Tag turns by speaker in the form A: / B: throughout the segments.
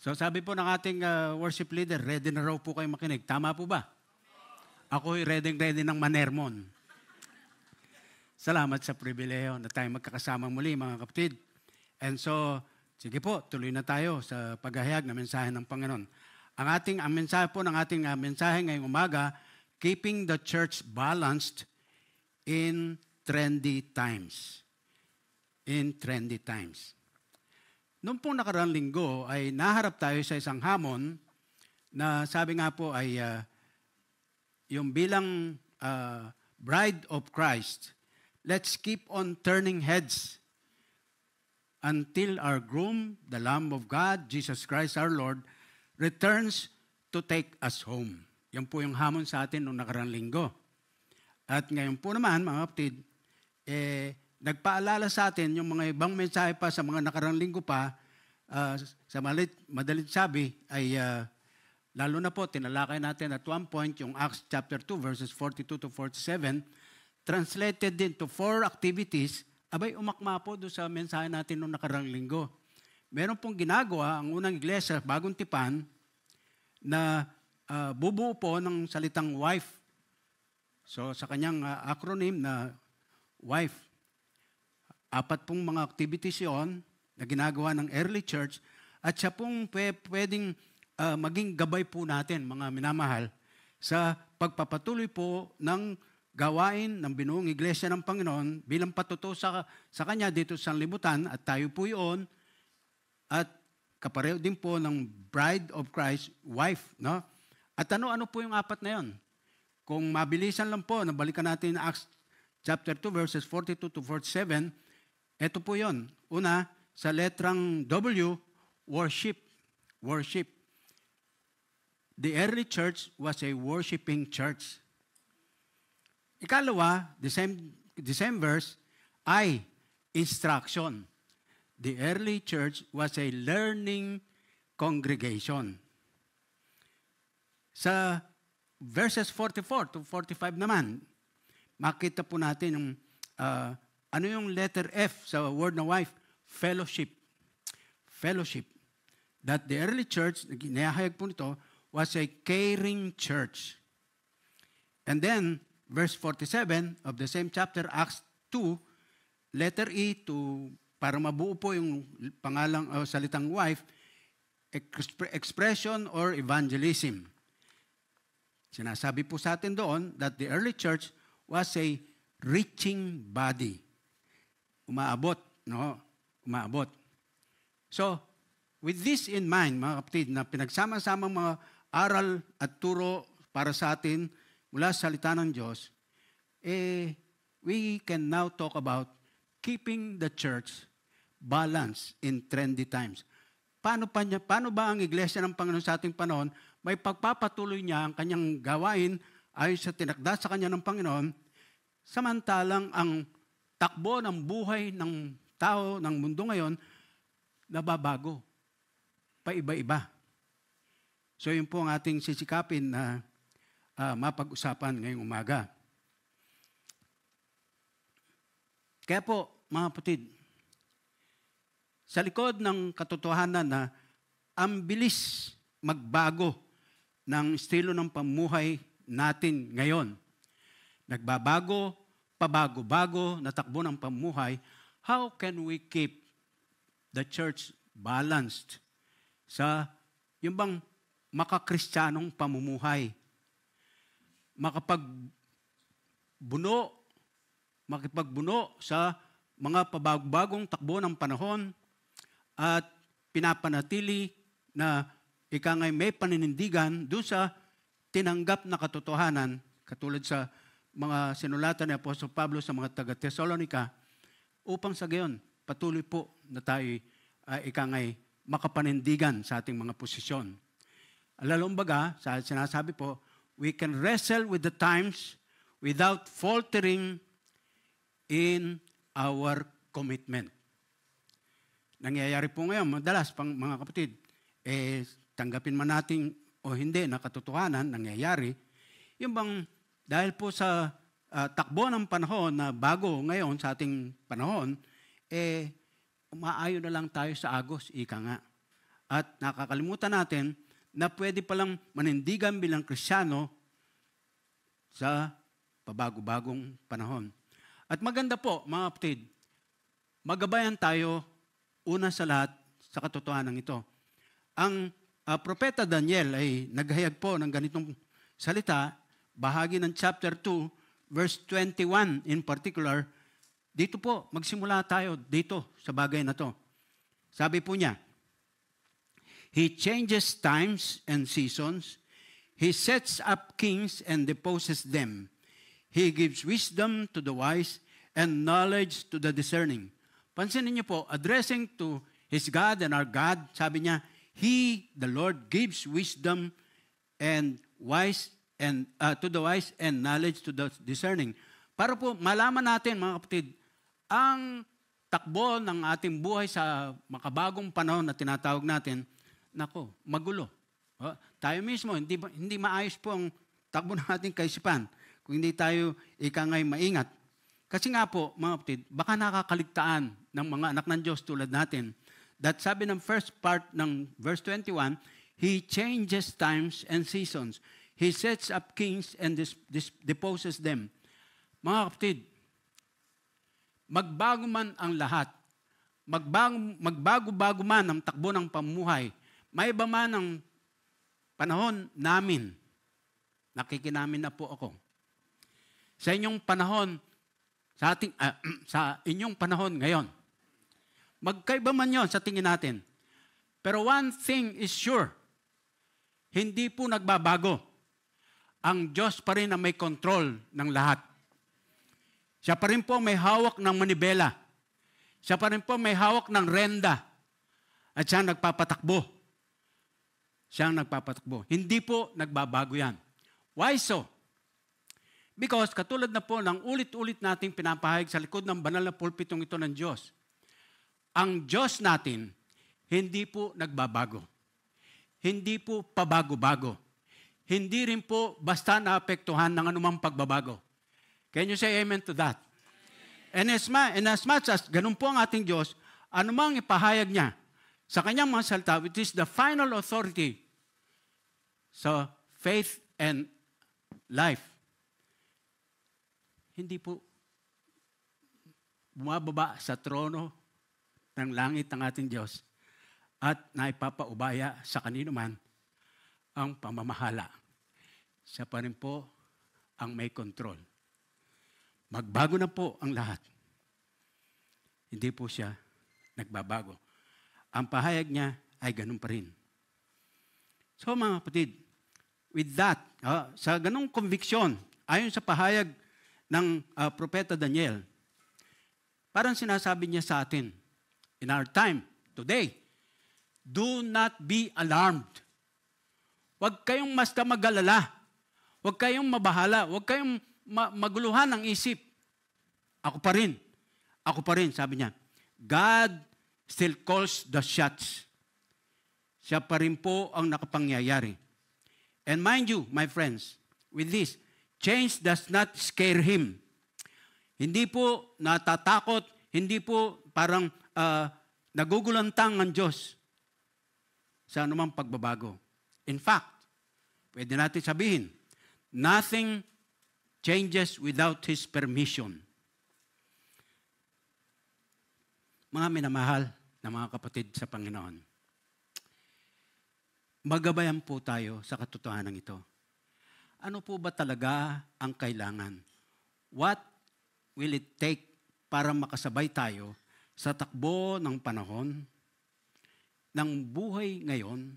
A: So sabi po ng ating worship leader, ready na raw po kayo makinig. Tama po ba? Ako'y ready ng manermon. Salamat sa pribileyo na tayo magkakasama muli mga kapatid. And so, sige po, tuloy na tayo sa paghahayag ng mensahe ng Panginoon. Ang mensahe po ng ating mensahe ngayong umaga, keeping the church balanced in trendy times. In trendy times. Noong pong nakaraang linggo ay naharap tayo sa isang hamon na sabi nga po ay yung bilang bride of Christ, let's keep on turning heads until our groom, the Lamb of God, Jesus Christ our Lord, returns to take us home. Yan po yung hamon sa atin noong nakaraang linggo. At ngayon po naman, mga kapatid, nagpaalala sa atin yung mga ibang mensahe pa sa mga nakaraang linggo pa, sa madalit sabi, ay lalo na po, tinalakay natin at one point yung Acts chapter 2, verses 42 to 47, translated din to 4 activities, abay umakma po doon sa mensahe natin noong nakaraang linggo. Meron pong ginagawa ang unang iglesia, Bagong Tipan, na bubuo po ng salitang wife. So sa kanyang acronym na wife, 4 pong mga activities yon na ginagawa ng early church at siya pong pwedeng maging gabay po natin, mga minamahal, sa pagpapatuloy po ng gawain ng binuong iglesia ng Panginoon bilang patuto sa Kanya dito sa libutan at tayo po yun at kapareho din po ng bride of Christ, wife. No? At ano po yung 4 na yon? Kung mabilisan lang po, nabalikan natin Acts chapter 2 verses 42 to 47, ito po yon. Una, sa letrang W, worship. Worship. The early church was a worshiping church. Ikalawa, the same verse, I, instruction. The early church was a learning congregation. Sa verses 44 to 45 naman, makita po natin yung ano yung letter F sa word na wife? Fellowship. Fellowship. That the early church, nahayag po nito, was a caring church. And then, verse 47 of the same chapter, Acts 2, letter E para mabuo po yung pangalang salitang wife, expression or evangelism. Sinasabi po sa atin doon that the early church was a reaching body. Umaabot, no? Umaabot. So, with this in mind, mga kapatid, na pinagsama-samang mga aral at turo para sa atin mula sa salita ng Diyos, we can now talk about keeping the church balanced in trendy times. Paano ba ang iglesia ng Panginoon sa ating panahon may pagpapatuloy niya ang kanyang gawain ayon sa tinakda sa kanya ng Panginoon, samantalang ang takbo ng buhay ng tao, ng mundo ngayon, nababago. Paiba-iba. So yun po ang ating sisikapin na mapag-usapan ngayong umaga. Kaya po, mga kapatid, sa likod ng katotohanan na ang bilis magbago ng estilo ng pamuhay natin ngayon, nagbabago, pabago-bago na takbo ng pamuhay, how can we keep the church balanced sa yung bang makakristyanong pamumuhay? Makipagbuno sa mga pabagong takbo ng panahon at pinapanatili na ikangay may paninindigan doon sa tinanggap na katotohanan, katulad sa mga sinulatan ni Apostol Pablo sa mga taga-Thessalonica, upang sa gayon patuloy po na tayo ikangay makapanindigan sa ating mga posisyon. Lalong baga, sinasabi po, we can wrestle with the times without faltering in our commitment. Nangyayari po ngayon, madalas mga kapatid, tanggapin man natin o hindi na katotohanan, nangyayari, yung bang dahil po sa takbo ng panahon na bago ngayon sa ating panahon, umaayon na lang tayo sa agos, ika nga. At nakakalimutan natin na pwede palang manindigan bilang Kristiyano sa pabago-bagong panahon. At maganda po, mga kapatid, magabayan tayo una sa lahat sa katotohanan ito. Ang Propeta Daniel ay naghayag po ng ganitong salita, bahagi ng chapter 2, verse 21 in particular. Dito po, magsimula tayo dito sa bagay na to. Sabi po niya, He changes times and seasons. He sets up kings and deposes them. He gives wisdom to the wise and knowledge to the discerning. Pansinin niyo po, addressing to His God and our God, sabi niya, He, the Lord, gives wisdom and wise and to the wise and knowledge to the discerning. Para po malaman natin, mga kapatid, ang takbo ng ating buhay sa makabagong panahon na tinatawag natin, nako, magulo. Tayo mismo, hindi maayos po ang takbo ng ating kaisipan kung hindi tayo ikangay maingat. Kasi nga po, mga kapatid, baka nakakaligtaan ng mga anak ng Diyos tulad natin. That sabi ng first part ng verse 21, He changes times and seasons. He sets up kings and deposes them. Mga kapatid, magbago man ang lahat, magbago-bago man ang takbo ng pamuhay, may iba man ang panahon namin, nakikinamin na po ako. Sa inyong panahon, sa inyong panahon ngayon, magkaiba man yon sa tingin natin. Pero one thing is sure, hindi po nagbabago. Ang Diyos pa rin ang may control ng lahat. Siya pa rin po may hawak ng manibela. Siya pa rin po may hawak ng renda. At siya nagpapatakbo. Siyang nagpapatakbo. Hindi po nagbabago yan. Why so? Because katulad na po ng ulit-ulit nating pinapahayag sa likod ng banal na pulpitong ito ng Diyos, ang Diyos natin, hindi po nagbabago. Hindi po pabago-bago. Hindi rin po basta naapektuhan ng anumang pagbabago. Can you say amen to that? And as much as ganun po ang ating Diyos, anumang ipahayag niya sa kanyang mga salita, which is the final authority sa faith and life, hindi po bumababa sa trono ng langit ng ating Diyos at naipapaubaya sa kanino man ang pamamahala. Siya pa rin po ang may control. Magbago na po ang lahat. Hindi po siya nagbabago. Ang pahayag niya ay ganun pa rin. So mga kapatid, with that, sa ganung conviction, ayon sa pahayag ng Propeta Daniel, parang sinasabi niya sa atin, in our time, today, do not be alarmed. Huwag kayong basta mag-alala. Huwag kayong mabahala. Huwag kayong maguluhan ng isip. Ako pa rin, sabi niya. God still calls the shots. Siya pa rin po ang nakapangyayari. And mind you, my friends, with this, change does not scare Him. Hindi po natatakot, hindi po parang nagugulantang ang Diyos sa anumang pagbabago. In fact, pwede natin sabihin, nothing changes without His permission. Mga minamahal na mga kapatid sa Panginoon, magabayan po tayo sa katotohanan ito. Ano po ba talaga ang kailangan? What will it take para makasabay tayo sa takbo ng panahon, ng buhay ngayon,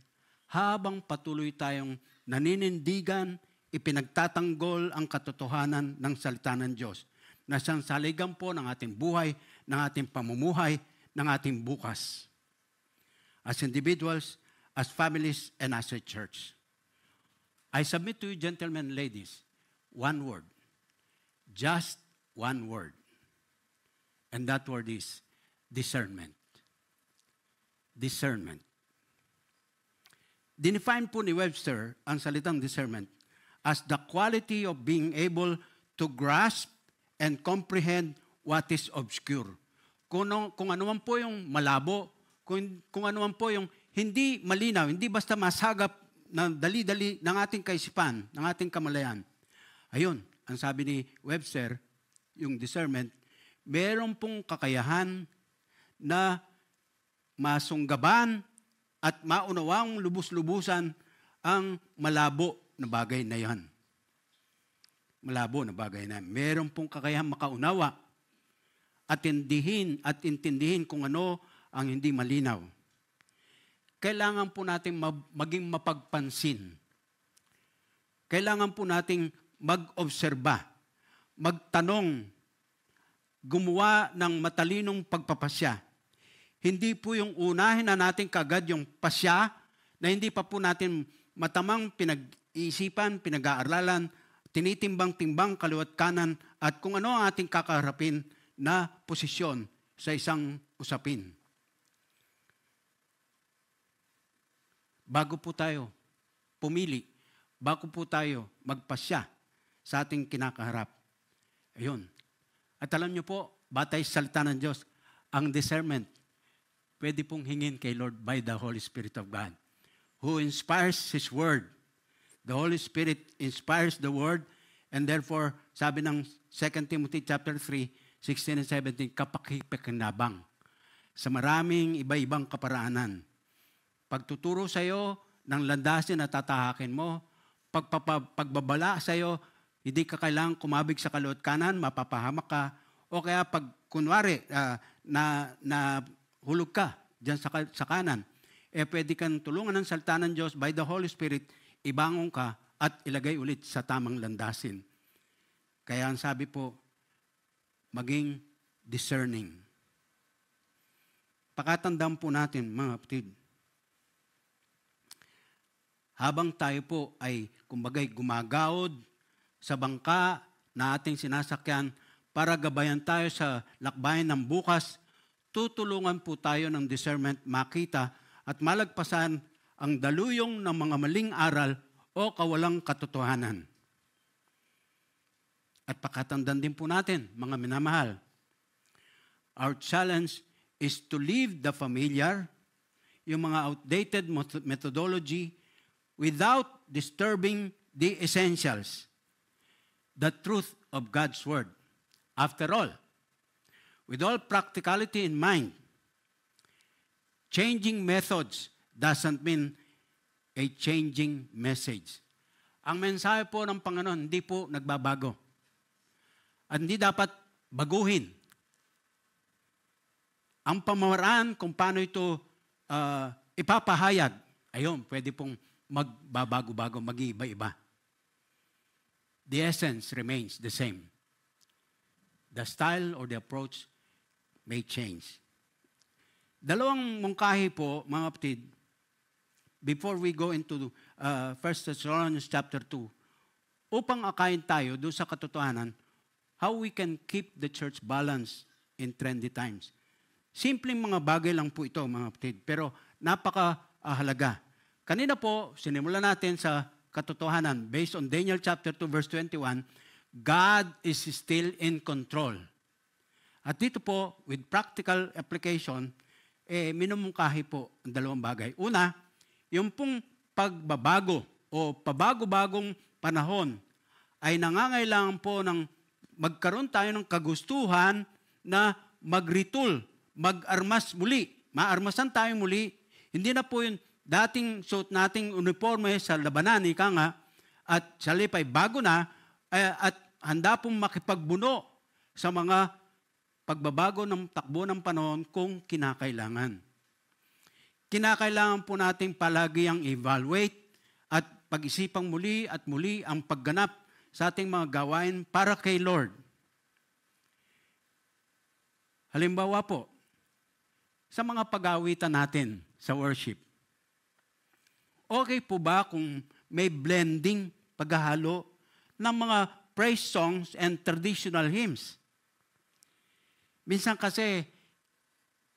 A: habang patuloy tayong naninindigan, ipinagtatanggol ang katotohanan ng salita ng Diyos na siyang saligan po ng ating buhay, ng ating pamumuhay, ng ating bukas. As individuals, as families, and as a church. I submit to you, gentlemen and ladies, one word. Just one word. And that word is discernment. Discernment. Dinefine po ni Webster ang salitang discernment as the quality of being able to grasp and comprehend what is obscure. Kung ano man po yung malabo, kung ano man po yung hindi malinaw, hindi basta masagap ng dali-dali ng ating kaisipan, ng ating kamalayan. Ayun, ang sabi ni Webster, yung discernment, meron pong kakayahan na masunggaban at maunawang lubos-lubusan ang malabo na bagay na yan. Malabo na bagay na yan. Meron pong kakayahan makaunawa at intindihin kung ano ang hindi malinaw. Kailangan po natin maging mapagpansin. Kailangan po nating mag-obserba, magtanong, gumawa ng matalinong pagpapasya. Hindi po yung unahin na natin kagad yung pasya na hindi pa po natin matamang pinag-iisipan, pinag-aaralan, tinitimbang-timbang kaliwat kanan at kung ano ang ating kakaharapin na posisyon sa isang usapin. Bago po tayo pumili, bago po tayo magpasya sa ating kinakaharap. Ayun. At alam niyo po, batay sa salita ng Diyos, ang discernment, pwede pong hingin kay Lord by the Holy Spirit of God, who inspires His Word. The Holy Spirit inspires the Word, and therefore, sabi ng 2 Timothy chapter 3, 16 and 17, kapakipakinabang sa maraming iba-ibang kaparaanan. Pagtuturo sa iyo ng landasin na tatahakin mo, pagbabala sa iyo, hindi ka kailangang kumabig sa kaliwat kanan, mapapahamak ka, o kaya pag kunwari na hulog ka dyan sa kanan, pwede kang tulungan ng salita ng Diyos by the Holy Spirit, ibangon ka at ilagay ulit sa tamang landasin. Kaya ang sabi po, maging discerning. Pakatandaan po natin, mga kapatid, habang tayo po ay kumbagay gumagawad sa bangka na ating sinasakyan para gabayan tayo sa lakbayan ng bukas, tutulungan po tayo ng discernment makita at malagpasan ang daluyong ng mga maling aral o kawalang katotohanan. At pakatandaan din po natin, mga minamahal, our challenge is to leave the familiar, yung mga outdated methodology, without disturbing the essentials, the truth of God's Word. After all, with all practicality in mind, changing methods doesn't mean a changing message. Ang mensahe po ng Panginoon, hindi po nagbabago. At hindi dapat baguhin. Ang pamamaraan kung paano ito ipapahayag, ayun, pwede pong magbabago-bago, mag-iiba-iba. The essence remains the same. The style or the approach may change. Dalawang mungkahi po, mga kapatid, before we go into 1 Thessalonians chapter 2, upang akayin tayo doon sa katotohanan, how we can keep the church balanced in trendy times. Simpleng mga bagay lang po ito, mga kapatid, pero napakahalaga. Kanina po, sinimulan natin sa katotohanan, based on Daniel chapter 2, verse 21, God is still in control. At dito po, with practical application, minumungkahi po ang dalawang bagay. Una, yung pong pagbabago o pabago-bagong panahon ay nangangailangan po ng magkaroon tayo ng kagustuhan na mag-retool, mag-armas muli. Maarmasan tayo muli. Hindi na po yung dating suot nating uniforme sa labanan, ika nga, at sa lipay bago na, at handa pong makipagbuno sa mga pagbabago ng takbo ng panahon kung kinakailangan. Kinakailangan po natin palagi ang evaluate at pag-isipang muli at muli ang pagganap sa ating mga gawain para kay Lord. Halimbawa po, sa mga pag-awitan natin sa worship, okay po ba kung may blending, paghahalo ng mga praise songs and traditional hymns? Minsan kasi,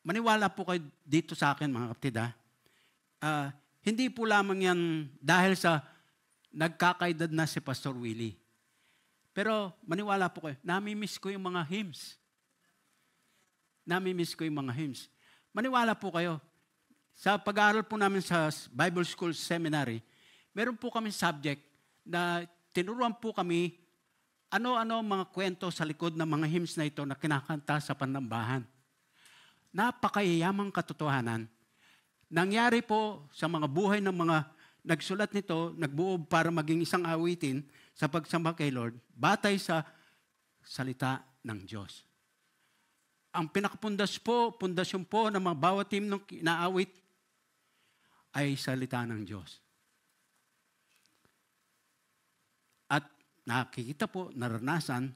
A: maniwala po kayo dito sa akin, mga kapatid, hindi po lamang yan dahil sa nagkakaedad na si Pastor Willie. Pero maniwala po kayo, nami-miss ko yung mga hymns. Nami-miss ko yung mga hymns. Maniwala po kayo, Sa pag-aaral po namin sa Bible School Seminary, meron po kami subject na tinuruan po kami ano-ano mga kwento sa likod ng mga hymns na ito na kinakanta sa panambahan. Napakayayamang katotohanan. Nangyari po sa mga buhay ng mga nagsulat nito, nagbuo para maging isang awitin sa pagsamba kay Lord, batay sa salita ng Diyos. Ang pundasyon po ng mga bawat hymnong inaawit ay salita ng Diyos. At nakikita po, naranasan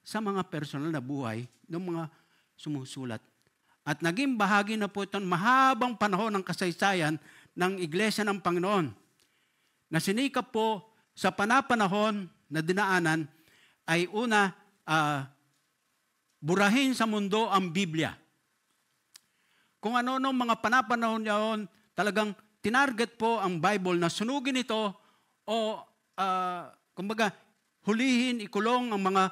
A: sa mga personal na buhay ng mga sumusulat. At naging bahagi na po itong mahabang panahon ng kasaysayan ng Iglesia ng Panginoon na sinikap po sa panapanahon na dinaanan ay una, burahin sa mundo ang Biblia. Kung ano-ano mga panapanahon yaon, talagang tinarget po ang Bible na sunugin ito o kumbaga hulihin, ikulong ang mga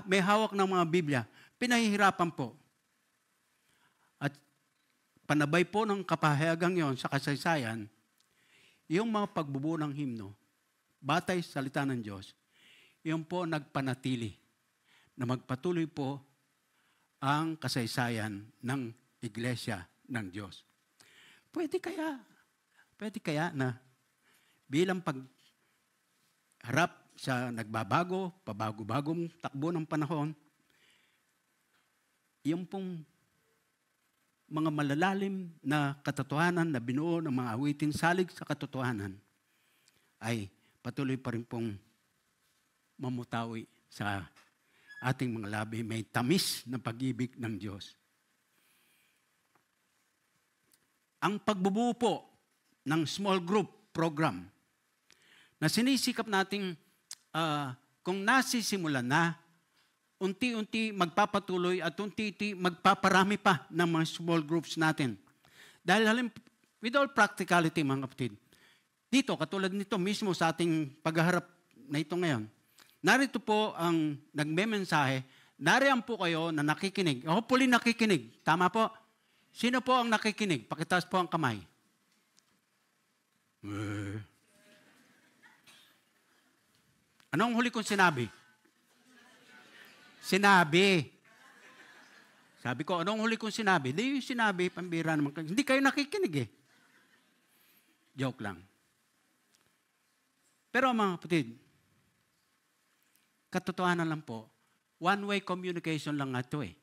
A: may hawak ng mga Biblia. Pinahihirapan po. At panabay po ng kapahayagang yon sa kasaysayan, yung mga pagbubuo ng himno, batay sa salita ng Diyos, yun po nagpanatili na magpatuloy po ang kasaysayan ng Iglesia ng Diyos. Pwede kaya na bilang pagharap sa nagbabago, pabago-bagong takbo ng panahon, yung pong mga malalalim na katotohanan na binuo ng mga awitin salig sa katotohanan ay patuloy pa rin pong mamutawi sa ating mga labi. May tamis na pag-ibig ng Diyos. Ang pagbubuo po ng small group program na sinisikap nating kung nasisimulan na, unti-unti magpapatuloy at unti-unti magpaparami pa ng mga small groups natin. Dahil with all practicality mga kapatid, dito katulad nito mismo sa ating paghaharap na ito ngayon, narito po ang nagmemensahe, nariyan po kayo na nakikinig. Hopefully nakikinig. Tama po? Sino po ang nakikinig? Pakitaas po ang kamay. Anong huli kong sinabi? Sinabi. Sabi ko, anong huli kong sinabi? Di yung sinabi, pambira naman. Hindi kayo nakikinig eh. Joke lang. Pero mga kapatid, katotohanan lang po, one-way communication lang nga ito eh.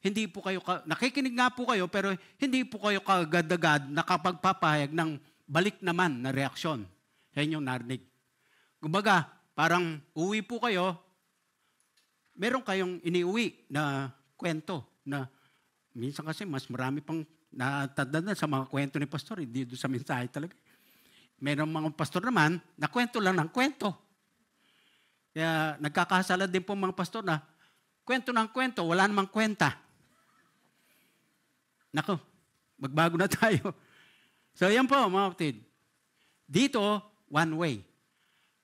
A: Hindi po kayo, nakikinig nga po kayo, pero hindi po kayo kagad-agad nakapagpapahayag ng balik naman na reaksyon sa inyong narinig. Kumbaga, parang uwi po kayo, meron kayong iniuwi na kwento na minsan kasi mas marami pang natandaan sa mga kwento ni pastor, hindi doon sa mensahe talaga. Meron mga pastor naman na kwento lang ng kwento. Kaya nagkakasala din po mga pastor na kwento ng kwento, wala namang kwenta. Nako, magbago na tayo. So yan po mga kapatid. Dito, one way.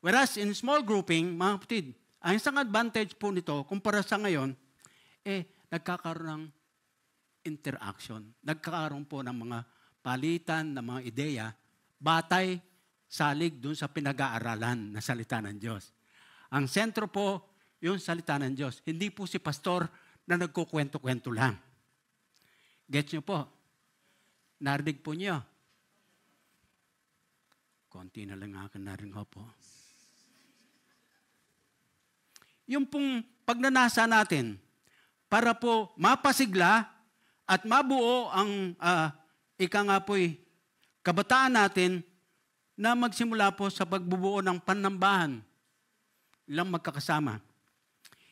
A: Whereas in small grouping, mga kapatid, ang isang advantage po nito, kumpara sa ngayon, nagkakaroon ng interaction. Nagkakaroon po ng mga palitan, ng mga ideya, batay, salig dun sa pinag-aaralan na salita ng Diyos. Ang sentro po, yung salita ng Diyos. Hindi po si pastor na nagkukwento-kwento lang. Gets nyo po? Narinig po niyo? Konti na lang akin narinig po. Yung pong pagnanasa natin para po mapasigla at mabuo ang kabataan natin na magsimula po sa pagbubuo ng panambahan ilang magkakasama.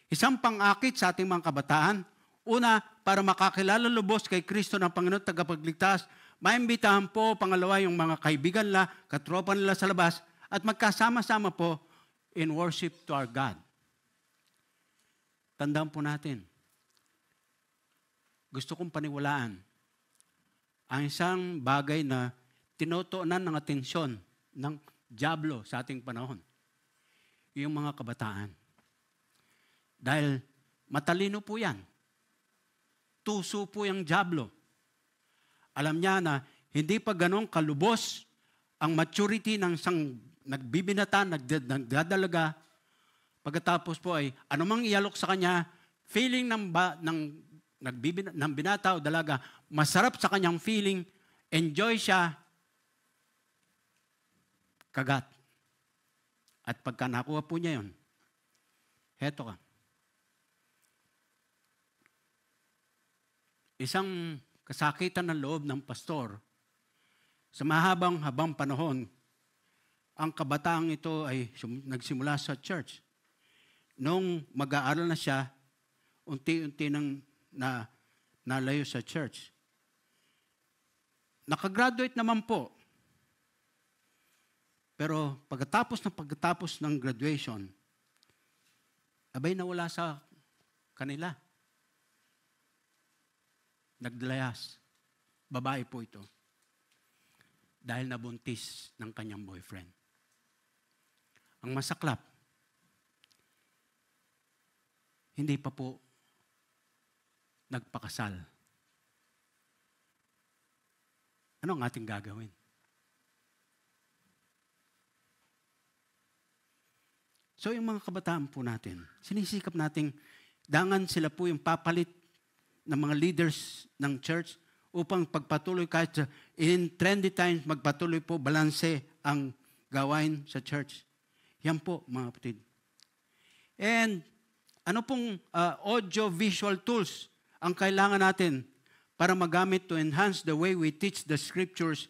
A: Isang pang-akit sa ating mga kabataan, una, para makakilala lubos kay Kristo ng Panginoon tagapagligtas, maimbitahan po, pangalawa, yung mga kaibigan nila, katropa nila sa labas, at magkasama-sama po in worship to our God. Tandaan po natin, gusto kong paniwalaan, ang isang bagay na tinutuunan ng atensyon ng dyablo sa ating panahon, yung mga kabataan. Dahil matalino po yan. Tuso po yung dyablo. Alam niya na hindi pa ganong kalubos ang maturity ng isang nagbibinata, nagdadalaga. Pagkatapos po ay anumang ialok sa kanya, feeling ng binata o dalaga, masarap sa kanyang feeling, enjoy siya, kagat. At pagka nakuha po niya yun, heto ka. Isang kasakitan ng loob ng pastor, sa mahabang panahon, ang kabataang ito ay nagsimula sa church. Nung mag-aaral na siya, unti-unti nang nalayo sa church. Nakagraduate naman po. Pero pagkatapos ng graduation, abay nawala sa kanila. Naglayas. Babae po ito. Dahil nabuntis ng kanyang boyfriend. Ang masaklap, hindi pa po nagpakasal. Ano ang ating gagawin? So yung mga kabataan po natin, sinisikap nating dangan sila po yung papalit ng mga leaders ng church upang pagpatuloy kahit in trendy times, magpatuloy po, balanse ang gawain sa church. Yan po, mga kapatid. And ano pong audio-visual tools ang kailangan natin para magamit to enhance the way we teach the scriptures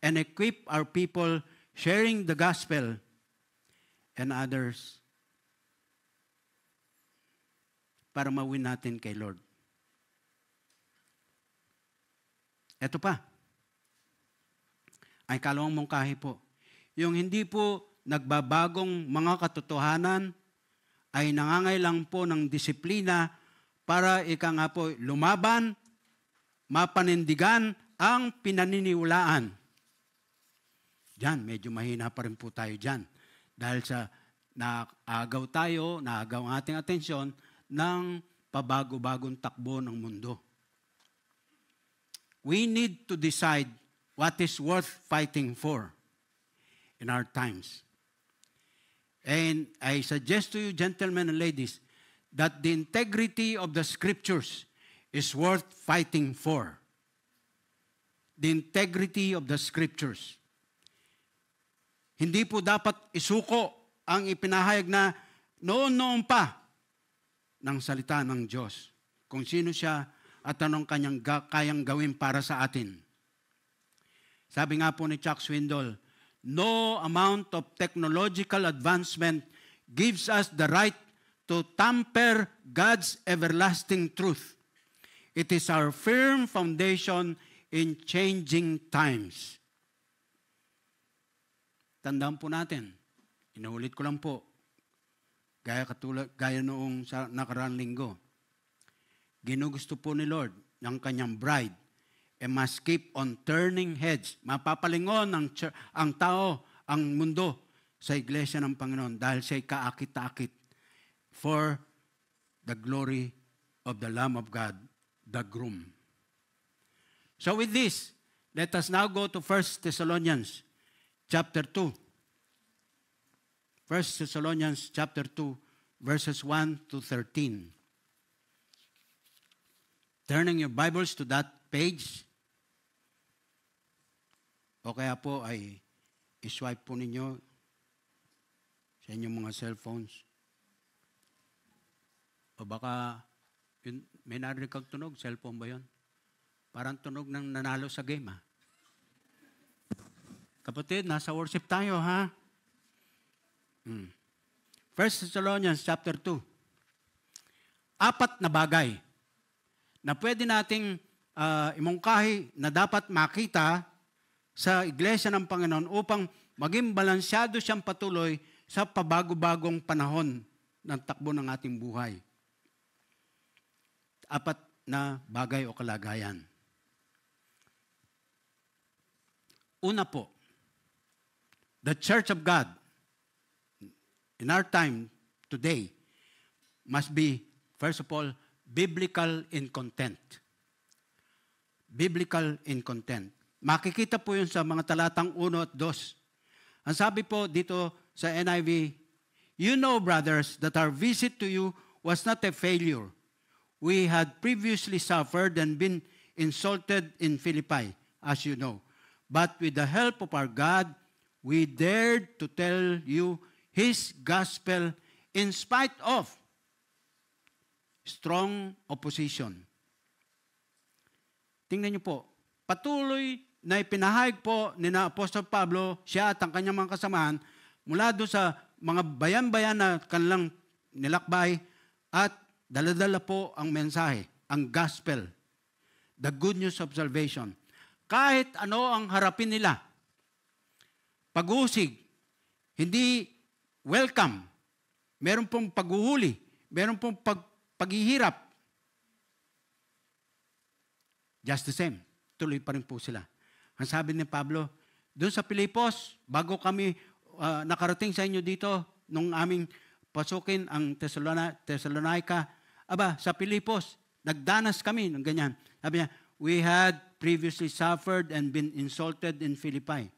A: and equip our people sharing the gospel and others para mawin natin kay Lord. Ito pa. Ay kalawang mungkahi po. Yung hindi po nagbabagong mga katotohanan ay nangangailang po ng disiplina para ika nga po lumaban, mapanindigan ang pinaniniwalaan. Diyan, medyo mahina pa rin po tayo diyan. Dahil sa naagaw ang ating atensyon ng pabago-bagong takbo ng mundo. We need to decide what is worth fighting for in our times. And I suggest to you, gentlemen and ladies, that the integrity of the scriptures is worth fighting for. The integrity of the scriptures. Hindi po dapat isuko ang ipinahayag na noon pa ng salita ng Diyos. Kung sino siya at anong kanyang kayang gawin para sa atin. Sabi nga po ni Chuck Swindoll, no amount of technological advancement gives us the right to tamper God's everlasting truth. It is our firm foundation in changing times. Tandaan po natin, inuulit ko lang po, gaya noong sa nakaraang linggo, ginugusto po ni Lord ng kanyang bride must keep on turning heads. Mapapalingon ang tao, ang mundo sa iglesia ng Panginoon dahil siya'y kaakit-akit for the glory of the Lamb of God, the groom. So with this, let us now go to 1 Thessalonians chapter 2. 1 Thessalonians chapter 2, verses 1 to 13. Turning your Bibles to that page, o kaya po ay iswipe po ninyo sa inyong mga cellphones. O baka may narinig kang tunog, cellphone ba yun? Parang tunog ng nanalo sa game, ha? Kapatid, nasa worship tayo, ha? 1 Thessalonians chapter 2. 4 na bagay na pwede nating imungkahi na dapat makita sa iglesia ng Panginoon upang maging balansyado siyang patuloy sa pabago-bagong panahon ng takbo ng ating buhay. 4 na bagay o kalagayan. Una po, the Church of God in our time today must be, first of all, biblical in content. Biblical in content. Makikita po yun sa mga talatang 1 at 2. Ang sabi po dito sa NIV, "You know, brothers, that our visit to you was not a failure. We had previously suffered and been insulted in Philippi, as you know. But with the help of our God, we dared to tell you His gospel in spite of strong opposition." Tingnan niyo po, patuloy na ipinahayag po ni na Apostol Pablo, siya at ang kanyang mga kasamahan, mula doon sa mga bayan-bayan na kanilang nilakbay, at daladala po ang mensahe, ang gospel, the good news of salvation. Kahit ano ang harapin nila, pag-uusig, hindi welcome, meron pong paghuhuli, meron pong paghihirap, just the same, tuloy pa rin po sila. Ang sabi ni Pablo, doon sa Filipos, bago kami nakarating sa inyo dito, nung aming pasukin ang Thessalonica, sa Filipos, nagdanas kami ng ganyan. Sabi niya, we had previously suffered and been insulted in Philippi.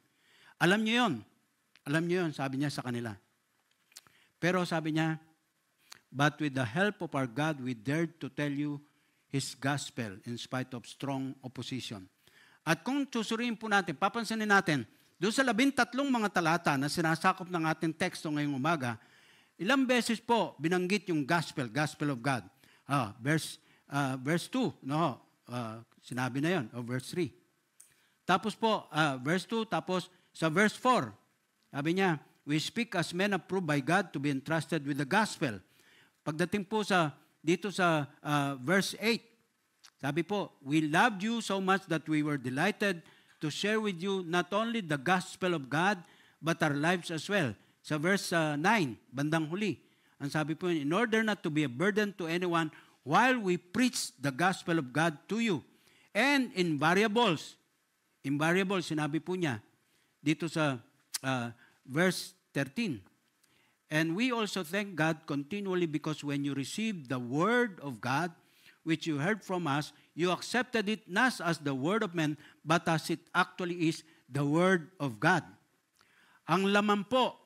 A: Alam niyo yun, sabi niya sa kanila. Pero sabi niya, but with the help of our God, we dared to tell you His gospel in spite of strong opposition. At kung susuriin po natin, papansinin natin, doon sa 13 mga talata na sinasakop ng ating teksto ngayong umaga, ilang beses po binanggit yung gospel of God. Verse 2, sinabi na yun, o verse 3. Tapos po, verse 2, tapos sa verse 4, sabi niya, we speak as men approved by God to be entrusted with the gospel. Pagdating po dito sa verse 8, sabi po, we loved you so much that we were delighted to share with you not only the gospel of God, but our lives as well. Sa verse 9, bandang huli, ang sabi po, in order not to be a burden to anyone while we preach the gospel of God to you. And in variables, sinabi po niya, dito sa verse 13, and we also thank God continually because when you received the word of God, which you heard from us, you accepted it not as the word of men, but as it actually is the word of God. Ang laman po,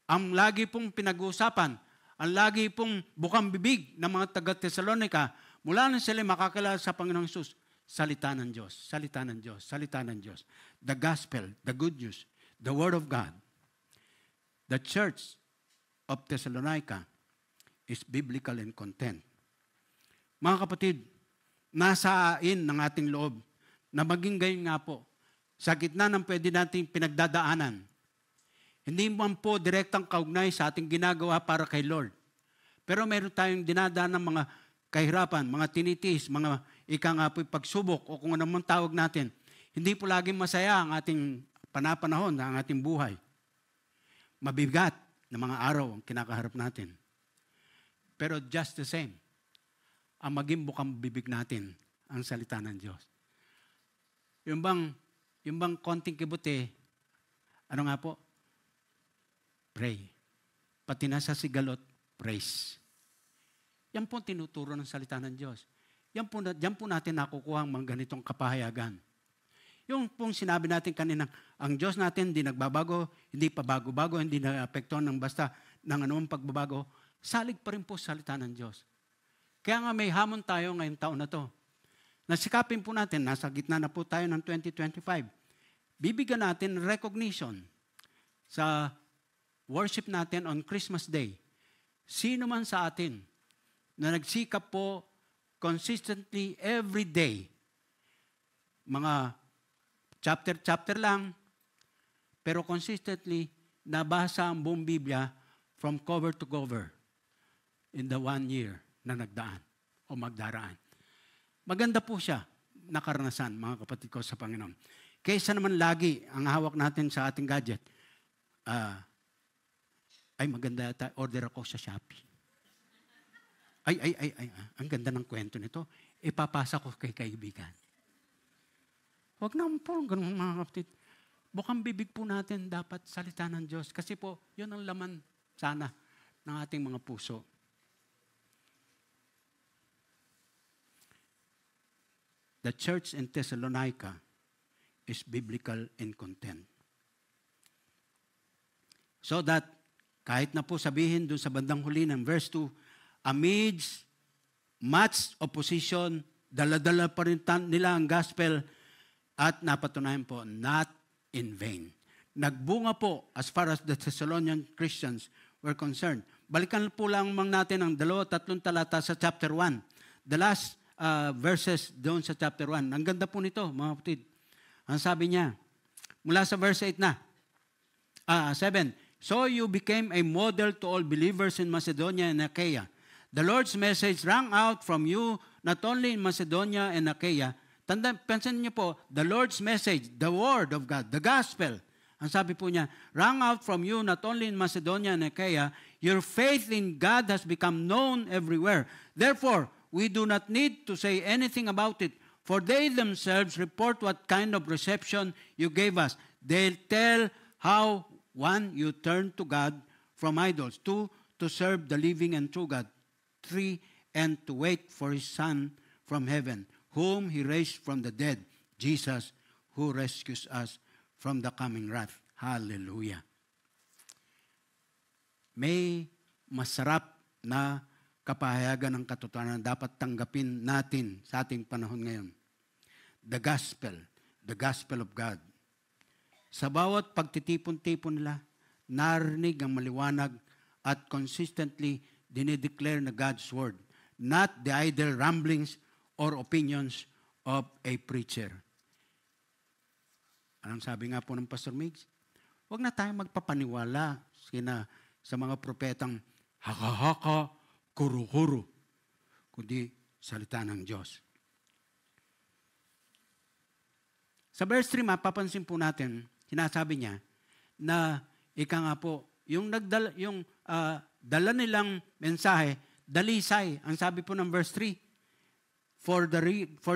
A: ang lagi pong pinag-uusapan, ang lagi pong bukang bibig ng mga taga-Thessalonica, mula nang sila makakilala sa Panginoong Hesus, salita ng Diyos, salita ng Diyos, salita ng Diyos. The gospel, the good news, the word of God. The church of Thessalonica is biblical in content. Mga kapatid, nasa ain ng ating loob na maging gayon nga po, sa gitna ng pwede nating pinagdadaanan. Hindi man po direktang kaugnay sa ating ginagawa para kay Lord. Pero meron tayong dinadaan ng mga kahirapan, mga tinitis, mga pagsubok o kung anong tawag natin. Hindi po laging masaya ang ating panapanahon, ang ating buhay. Mabigat na mga araw ang kinakaharap natin. Pero just the same, ang maging bukang bibig natin ang salita ng Diyos. Yung bang konting kibuti, ano nga po? Pray. Pati na sa sigalot, praise. Yan po tinuturo ng salita ng Diyos. Yan po natin nakukuha ang mga ganitong kapahayagan. Yung pong sinabi natin kanina, ang Diyos natin hindi nagbabago, hindi pa bago-bago, hindi na-apektuhan ng basta ng anumang pagbabago, salig pa rin po salita ng Diyos. Kaya nga may hamon tayo ngayong taon na to. Nasikapin po natin, nasa gitna na po tayo ng 2025. Bibigyan natin recognition sa worship natin on Christmas Day. Sino man sa atin na nagsikap po consistently every day, mga chapter lang, pero consistently nabasa ang buong Biblia from cover to cover in the 1 year na nagdaan o magdaraan. Maganda po siya, nakaranasan, mga kapatid ko sa Panginoon. Kaysa naman lagi ang hawak natin sa ating gadget, ay maganda yata, order ako sa Shopee. Ang ganda ng kwento nito, ipapasa ko kay kaibigan. Huwag naman po, ganun mga kapatid. Bukang bibig po natin dapat salita ng Diyos. Kasi po, yun ang laman sana ng ating mga puso. The church in Thessalonica is biblical in content. So that, kahit na po sabihin doon sa bandang huli ng verse 2, amidst much opposition, dala-dala pa rin nila ang gospel at napatunayan po, not in vain. Nagbunga po as far as the Thessalonian Christians were concerned. Balikan po lang natin ang 2-3 talata sa chapter 1. The last verses doon sa chapter 1. Ang ganda po nito, mga kapatid. Ang sabi niya, mula sa verse 8 na, 7, so you became a model to all believers in Macedonia and Achaia. The Lord's message rang out from you not only in Macedonia and Achaia. Pansin niyo po, the Lord's message, the word of God, the gospel. Ang sabi po niya, rang out from you not only in Macedonia and Achaia, your faith in God has become known everywhere. Therefore, we do not need to say anything about it, for they themselves report what kind of reception you gave us. They'll tell how, 1, you turned to God from idols. 2, to serve the living and true God. 3, and to wait for His Son from heaven, whom He raised from the dead, Jesus, who rescues us from the coming wrath. Hallelujah. May masarap na kapahayagan ng katotohanan dapat tanggapin natin sa ating panahon ngayon. The gospel of God. Sa bawat pagtitipon-tipon nila, narinig ang maliwanag at consistently dinideclare na God's word, not the idle ramblings or opinions of a preacher. Anong sabi nga po ng Pastor Migs? Huwag na tayong magpapaniwala sa mga propetang haka-haka, kuro-kuro, kundi salita ng Diyos. Sa verse 3, mapapansin po natin, sinasabi niya na ika nga po, yung dala nilang mensahe, dalisay. Ang sabi po ng verse 3, for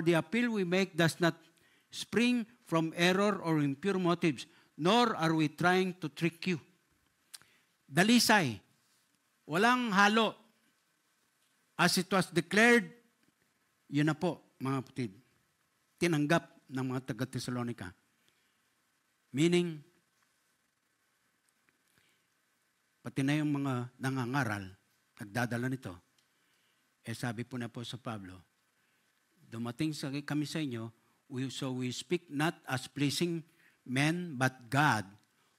A: the appeal we make does not spring from error or impure motives, nor are we trying to trick you. Dalisay. Walang halo. As it was declared, yun na po, mga kapatid, tinanggap ng mga taga-Thessalonica. Meaning, pati na yung mga nangangaral, nagdadala nito, sabi po na po sa Pablo, dumating kami sa inyo, so we speak not as pleasing men, but God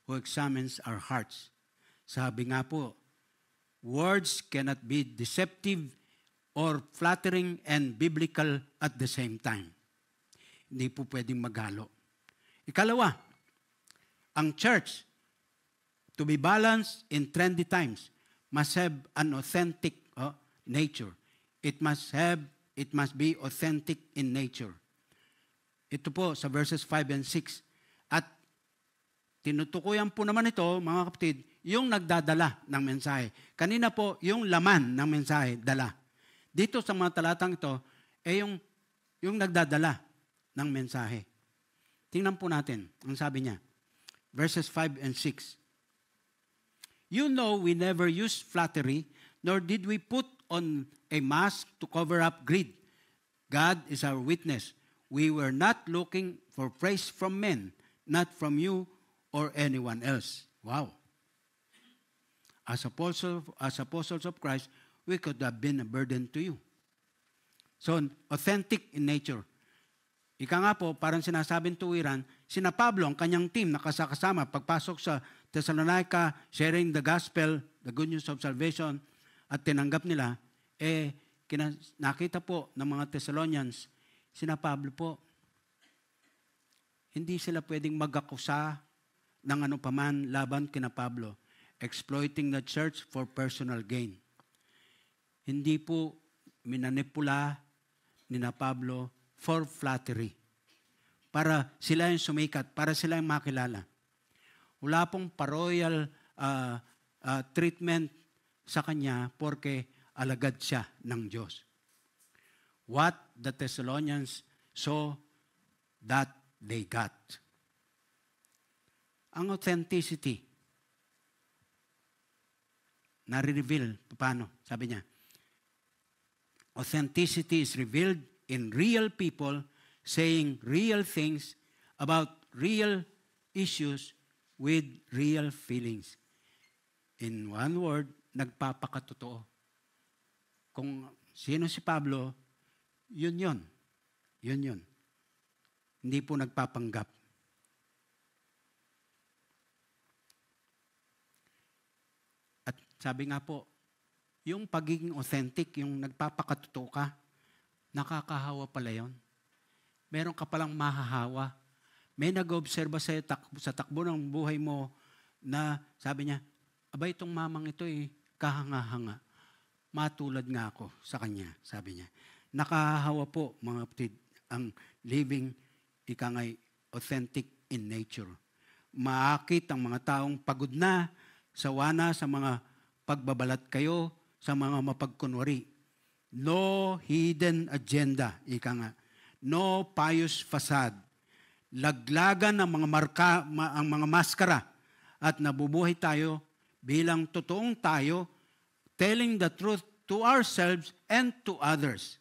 A: who examines our hearts. Sabi nga po, words cannot be deceptive or flattering and biblical at the same time. Hindi po pwedeng maghalo. Ikalawa, ang church, to be balanced in trendy times, must have an authentic nature. It must be authentic in nature. Ito po sa verses 5 and 6. At tinutukuyan po naman ito, mga kapatid, yung nagdadala ng mensahe. Kanina po, yung laman ng mensahe, dala. Dito sa mga talatang ito, yung nagdadala ng mensahe. Tingnan po natin, ang sabi niya. Verses 5 and 6. You know we never used flattery, nor did we put on a mask to cover up greed. God is our witness. We were not looking for praise from men, not from you or anyone else. Wow. As apostles of Christ, we could have been a burden to you. So, authentic in nature. Ika nga po, parang sinasabing tuwiran, sina Pablo, ang kanyang team, nakasama, pagpasok sa Thessalonica, sharing the gospel, the good news of salvation, at tinanggap nila, nakita po ng mga Thessalonians, sina Pablo po, hindi sila pwedeng mag-akusa ng ano paman laban kina Pablo, exploiting the church for personal gain. Hindi po minanipula ni na Pablo for flattery. Para sila yung sumikat, para sila yung makilala. Wala pong paroyal treatment sa kanya porque alagad siya ng Diyos. What the Thessalonians saw, that they got. Ang authenticity, nare-reveal, paano? Sabi niya, authenticity is revealed in real people saying real things about real issues with real feelings. In one word, nagpapakatotoo. Kung sino si Pablo, yun. Hindi po nagpapanggap. At sabi nga po, yung pagiging authentic, yung nagpapakatotoo ka, nakakahawa pala yun. Meron ka palang mahahawa. May nag-obserba sa takbo ng buhay mo na sabi niya, aba itong mamang ito kahanga-hanga. Matulad nga ako sa kanya, sabi niya. Nakahawa po, mga kapatid, ang living, ikangay, authentic in nature. Maakit ang mga taong pagod na, sawa na sa mga pagbabalat kayo, sa mga mapagkunwari. No hidden agenda, ika nga. No pious facade. Laglagan ang ang mga maskara at nabubuhay tayo bilang totoong tayo, telling the truth to ourselves and to others.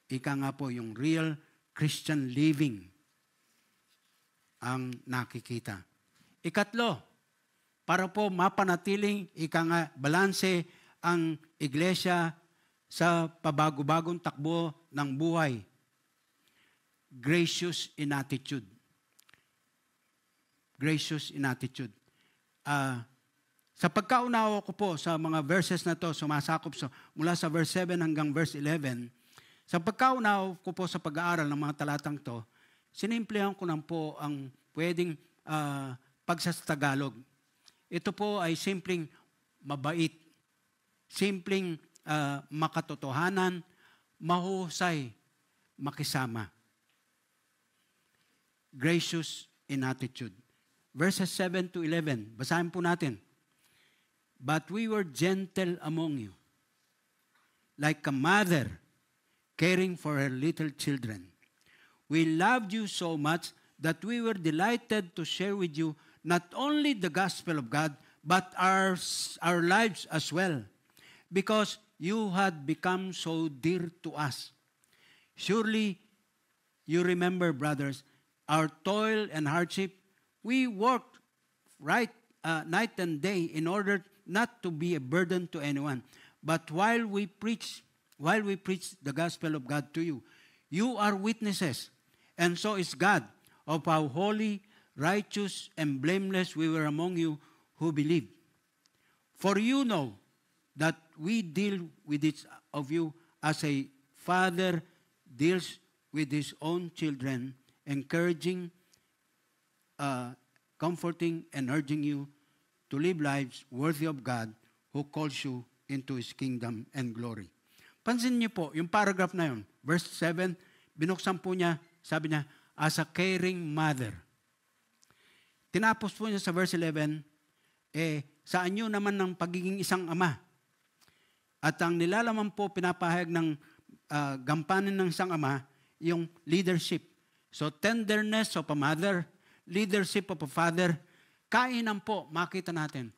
A: Ika nga po yung real Christian living ang nakikita. Ikatlo, para po mapanatiling ika nga balanse ang iglesia sa pabago-bagong takbo ng buhay. Gracious in attitude. Gracious in attitude. Sa pagkaunawa ko po sa mga verses na to, sumasakop mula sa verse 7 hanggang verse 11, sa pagkaunawa ko po sa pag-aaral ng mga talatang to, sinimplihan ko lang po ang pwedeng pagsasatagalog. Ito po ay simpleng mabait, simpleng makatotohanan, mahusay, makisama. Gracious in attitude. Verses 7 to 11, basahin po natin. But we were gentle among you, like a mother caring for her little children. We loved you so much that we were delighted to share with you not only the gospel of God, but our lives as well, because you had become so dear to us. Surely, you remember, brothers, our toil and hardship. We worked night and day in order not to be a burden to anyone. But while we preach the gospel of God to you, you are witnesses, and so is God, of how holy, righteous, and blameless we were among you who believed. For you know that we deal with each of you as a father deals with his own children, encouraging, comforting, and urging you to live lives worthy of God who calls you into His kingdom and glory. Pansin niyo po, yung paragraph na yun, verse 7, binuksan po niya, sabi niya, as a caring mother. Tinapos po niya sa verse 11, sa anyo naman ng pagiging isang ama. At ang nilalaman po, pinapahayag ng gampanin ng isang ama, yung leadership. So, tenderness of a mother, leadership of a father, kainan po, makita natin.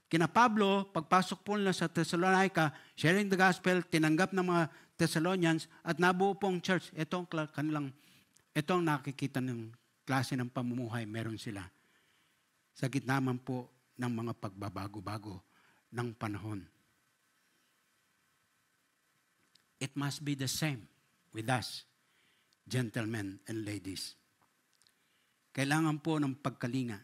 A: Kina Pablo, pagpasok po nila sa Thessalonica, sharing the gospel, tinanggap ng mga Thessalonians, at nabuo pong church. Ito ang nakikita ng klase ng pamumuhay, meron sila. Sa gitna man po ng mga pagbabago-bago ng panahon. It must be the same with us, gentlemen and ladies. Kailangan po ng pagkalinga.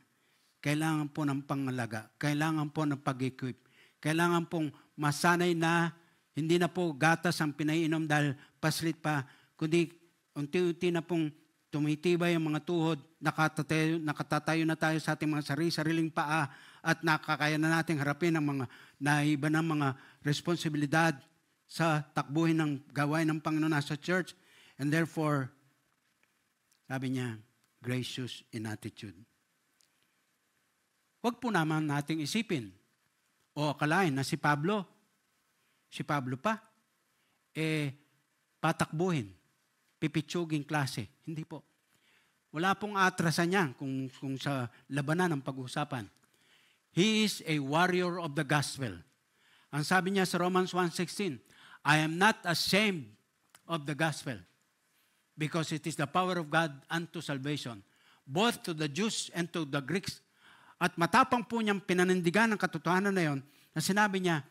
A: Kailangan po ng pangalaga. Kailangan po ng pag-equip. Kailangan pong masanay na hindi na po gatas ang pinainom dahil paslit pa, kundi unti-unti na pong tumitibay ang mga tuhod, nakatatayo na tayo sa ating mga sariling paa at nakakaya na nating harapin ang mga naiba ng mga responsibilidad sa takbuhin ng gawain ng Panginoon sa church. And therefore, sabi niya, gracious in attitude. Huwag po naman nating isipin o akalain na si Pablo pa, patakbuhin, pipitsuging klase. Hindi po. Wala pong atrasan niya kung sa labanan ng pag-uusapan. He is a warrior of the gospel. Ang sabi niya sa Romans 1:16, I am not ashamed of the gospel because it is the power of God unto salvation. both to the Jews and to the Greeks. At matapang po niyang pinanindigan ng katotohanan na yon, na sinabi niya,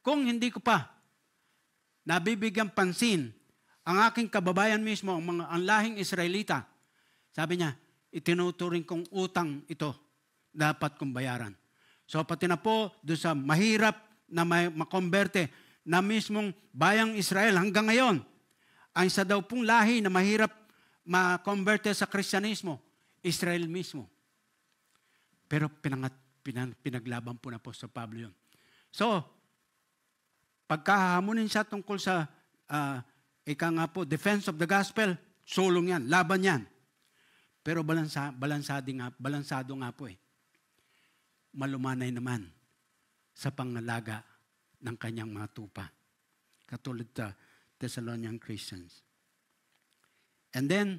A: kung hindi ko pa nabibigyan pansin ang aking kababayan mismo, ang lahing Israelita, sabi niya, itinuturing kong utang ito, dapat kong bayaran. So pati na po doon sa mahirap na makomberte na mismong bayang Israel hanggang ngayon, ang isa daw pong lahi na mahirap makomberte sa Kristyanismo, Israel mismo. Pero pinaglaban po na po sa Pablo yun. So, pagkahamunin siya tungkol sa defense of the gospel, sulong yan, laban yan. Pero balansado nga po eh. Malumanay naman sa pangalaga ng kanyang mga tupa. Katulad sa Thessalonian Christians. And then,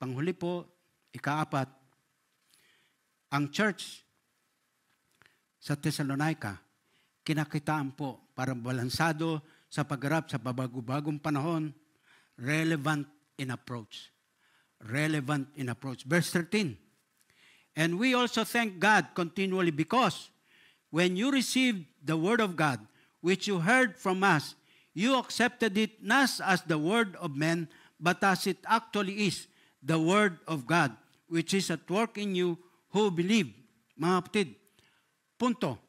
A: panghuli po, ika-4, ang church sa Thessalonica, kinakitaan po para balansado sa pagharap sa babago-bagong panahon, relevant in approach. Relevant in approach. Verse 13, and we also thank God continually because when you received the word of God, which you heard from us, you accepted it not as the word of men, but as it actually is, the word of God, which is at work in you who believe. Mga kapatid, punto.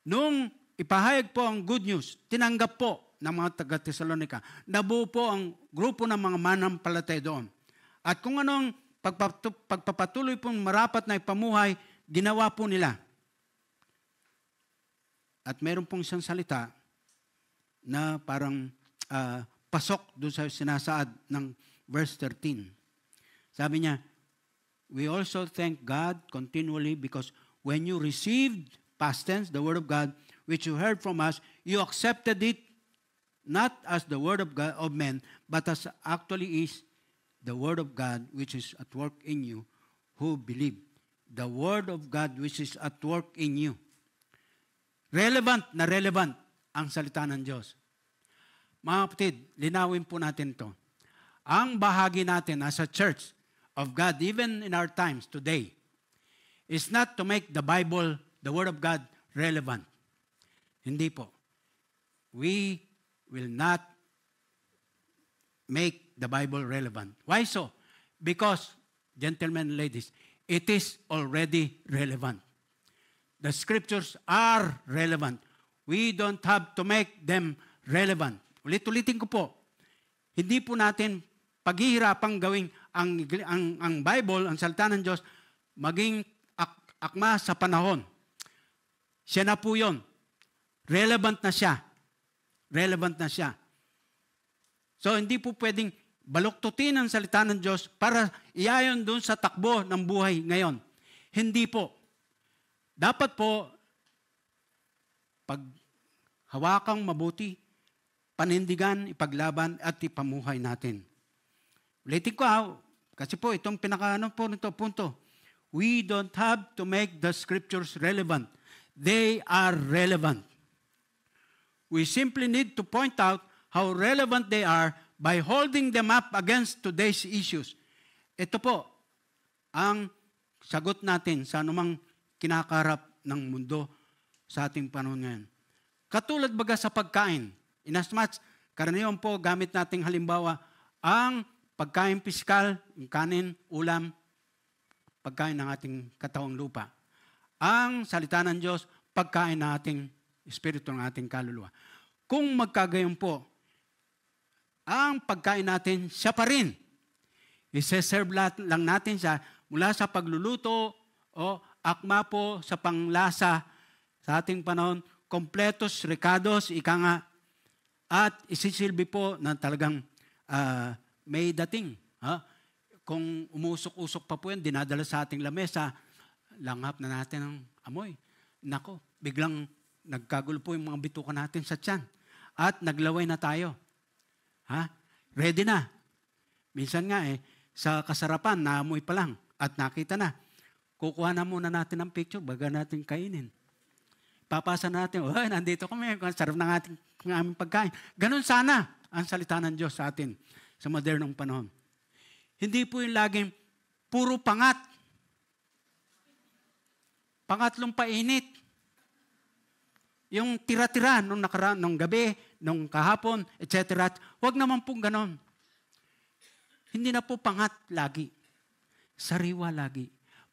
A: Nung ipahayag po ang good news, tinanggap po ng mga taga-Thessalonica, nabuo po ang grupo ng mga manampalataya doon. At kung anong pagpapatuloy pong marapat na ipamuhay, ginawa po nila. At meron pong isang salita na parang pasok doon sa sinasaad ng verse 13. Sabi niya, we also thank God continually because when you received, past tense, the word of God, which you heard from us, you accepted it not as the word of God of men, but as actually is the word of God which is at work in you who believe. The word of God which is at work in you. Relevant na relevant ang salita ng Diyos. Mga kapatid, linawin po natin to. Ang bahagi natin as a church of God, even in our times today, is not to make the Bible, the Word of God, relevant. Hindi po. We will not make the Bible relevant. Why so? Because, gentlemen and ladies, it is already relevant. The scriptures are relevant. We don't have to make them relevant. Ulit-ulitin ko po, hindi po natin paghihirapang gawing ang Bible, ang salita ng Diyos, maging akma sa panahon. Siya na po yun. Relevant na siya. Relevant na siya. So, hindi po pwedeng baluktutin ang salita ng Diyos para iayon doon sa takbo ng buhay ngayon. Hindi po. Dapat po, pag hawakang mabuti, panindigan, ipaglaban, at ipamuhay natin. Ulitin ko kasi po itong punto. We don't have to make the scriptures relevant. They are relevant. We simply need to point out how relevant they are by holding them up against today's issues. Ito po ang sagot natin sa anumang kinakarap ng mundo sa ating panahon ngayon. Katulad baga sa pagkain. Inasmuch, karaniwan po gamit nating halimbawa ang pagkain pisikal, yung kanin, ulam, pagkain ng ating katawang lupa. Ang salita ng Diyos, pagkain ng ating espiritu, ng ating kaluluwa. Kung magkagayon po, ang pagkain natin, siya pa rin. I-serve lang natin siya mula sa pagluluto o akma po sa panglasa sa ating panahon, kompletos, recados, ika nga, at isisilbi po na talagang may dating. Kung umusok-usok pa po yan, dinadala sa ating lamesa, langhap na natin ang amoy. Nako, biglang nagkagulo po yung mga bituka natin sa tiyan. At naglaway na tayo. Ready na. Minsan nga sa kasarapan, naamoy pa lang at nakita na. Kukuha na muna natin ang picture baga natin kainin. Papasa natin, nandito kami, sarap ng aming pagkain. Ganun sana ang salita ng Diyos sa atin sa modernong panahon. Hindi po yung laging puro pangat. Pangatlong painit. Yung tira-tira nung nakaraan, nung gabi, nung kahapon, etc. Huwag naman pong ganon. Hindi na po pangat lagi. Sariwa lagi.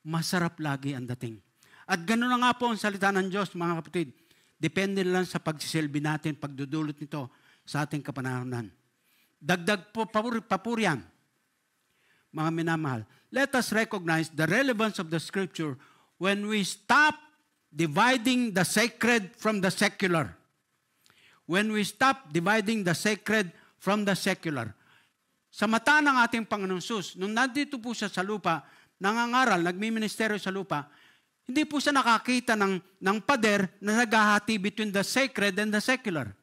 A: Masarap lagi ang dating. At gano'n na nga po ang salita ng Diyos, mga kapatid. Depende lang sa pagsisilbi natin, pagdudulot nito sa ating kapanahonan. Dagdag po papurian, mga minamahal. Let us recognize the relevance of the Scripture when we stop dividing the sacred from the secular. When we stop dividing the sacred from the secular. Sa mata ng ating Panginoong Sus, nung nandito po siya sa lupa, nangangaral, nagmiministeryo sa lupa, hindi po siya nakakita ng pader na naghahati between the sacred and the secular.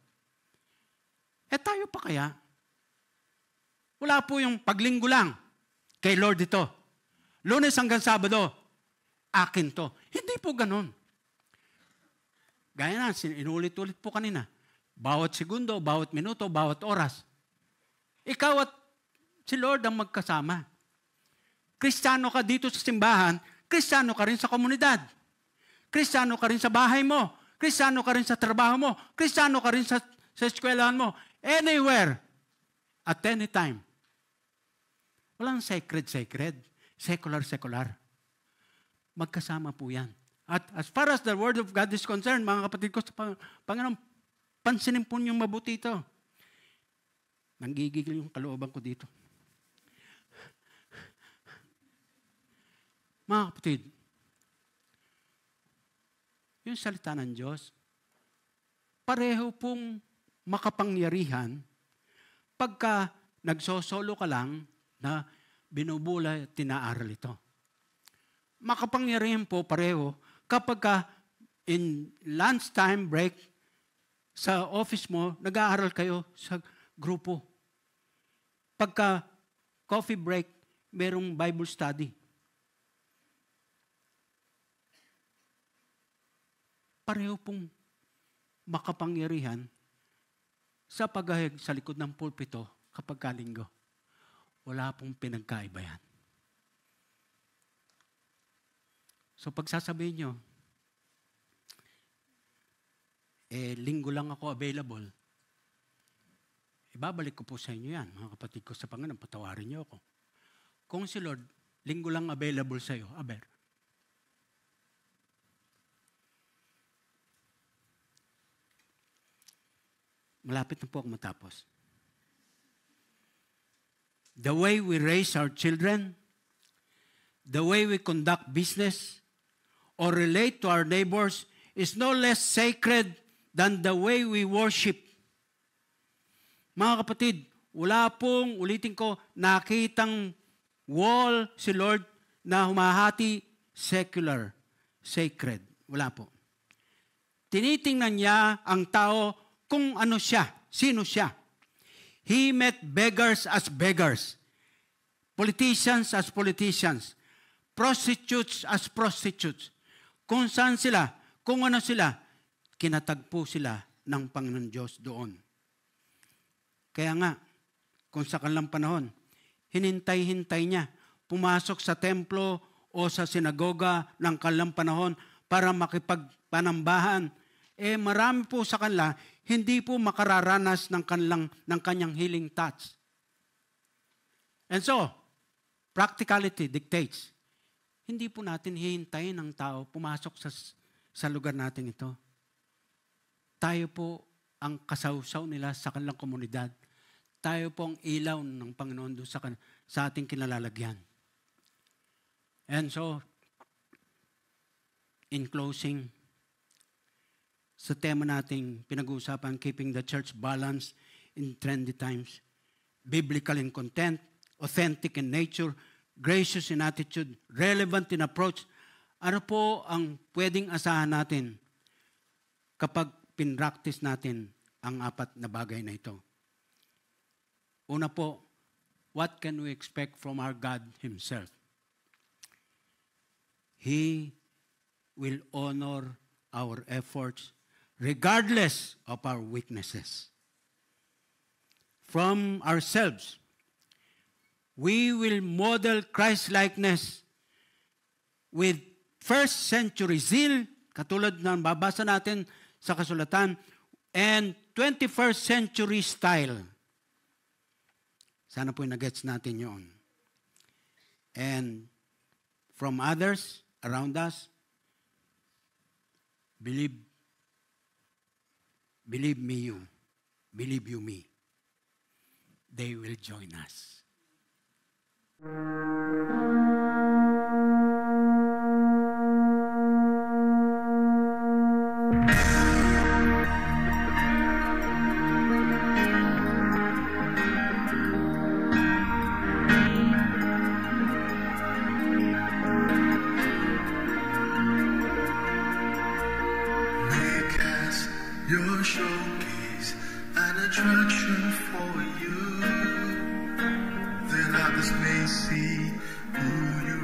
A: Tayo pa kaya? Wala po yung paglinggo lang. Kay Lord ito. Lunes hanggang Sabado, akin to. Hindi po ganun. Gaya na, inulit-ulit po kanina. Bawat segundo, bawat minuto, bawat oras. Ikaw at si Lord ang magkasama. Kristiyano ka dito sa simbahan, Kristiyano ka rin sa komunidad. Kristiyano ka rin sa bahay mo. Kristiyano ka rin sa trabaho mo. Kristiyano ka rin sa eskwelahan mo. Anywhere. At any time. Walang sacred. Secular. Magkasama po yan. At as far as the Word of God is concerned, mga kapatid ko sa Panginoon, pansinin po niyong mabuti ito. Nanggigigil yung kalooban ko dito. Mga kapatid, yung salita ng Diyos, pareho pong makapangyarihan pagka nagsosolo ka lang na binubula at tinaaral ito. Makapangyarihan po pareho kapag ka in lunchtime break sa office mo, nag-aaral kayo sa grupo. Pagka coffee break, merong Bible study. Pareho pong makapangyarihan sa paghahig sa likod ng pulpito kapag kalinggo. Wala pong pinagkaiba yan. So pagsasabihin nyo, linggo lang ako available, ibabalik ko po sa inyo yan, mga kapatid ko sa Panginoon, patawarin nyo ako. Kung si Lord, linggo lang available sa iyo, malapit na po ako matapos. The way we raise our children, the way we conduct business, or relate to our neighbors is no less sacred than the way we worship. Mga kapatid, wala pong, ulitin ko, nakitang wall si Lord na humahati secular, sacred. Wala po. Tinitingnan niya ang tao kung ano siya, sino siya. He met beggars as beggars, politicians as politicians, prostitutes as prostitutes. Kung saan sila, kung ano sila, kinatagpo sila ng Panginoon Diyos doon. Kaya nga, kung sa kanilang panahon, hinintay-hintay niya, pumasok sa templo o sa sinagoga ng kanilang panahon para makipagpanambahan. Marami po sa kanila, hindi po makararanas ng kanyang healing touch. And so, practicality dictates, hindi po natin hihintayin ng tao pumasok sa lugar natin ito. Tayo po ang kasawsaw nila sa kanilang komunidad. Tayo po ang ilaw ng Panginoon doon sa ating kinalalagyan. And so, in closing, sa tema nating pinag-uusapan, keeping the church balanced in trendy times, biblical in content, authentic in nature, gracious in attitude, relevant in approach. Ano po ang pwedeng asahan natin kapag pinractice natin ang apat na bagay na ito? Una po, what can we expect from our God Himself? He will honor our efforts regardless of our weaknesses. From ourselves, we will model Christ-likeness with first century zeal, katulad ng babasa natin sa kasulatan, and 21st century style. Sana po nagets natin yun. And from others around us, believe me you, believe you me, they will join us.
B: Your showcase an attraction for you, that others may see who you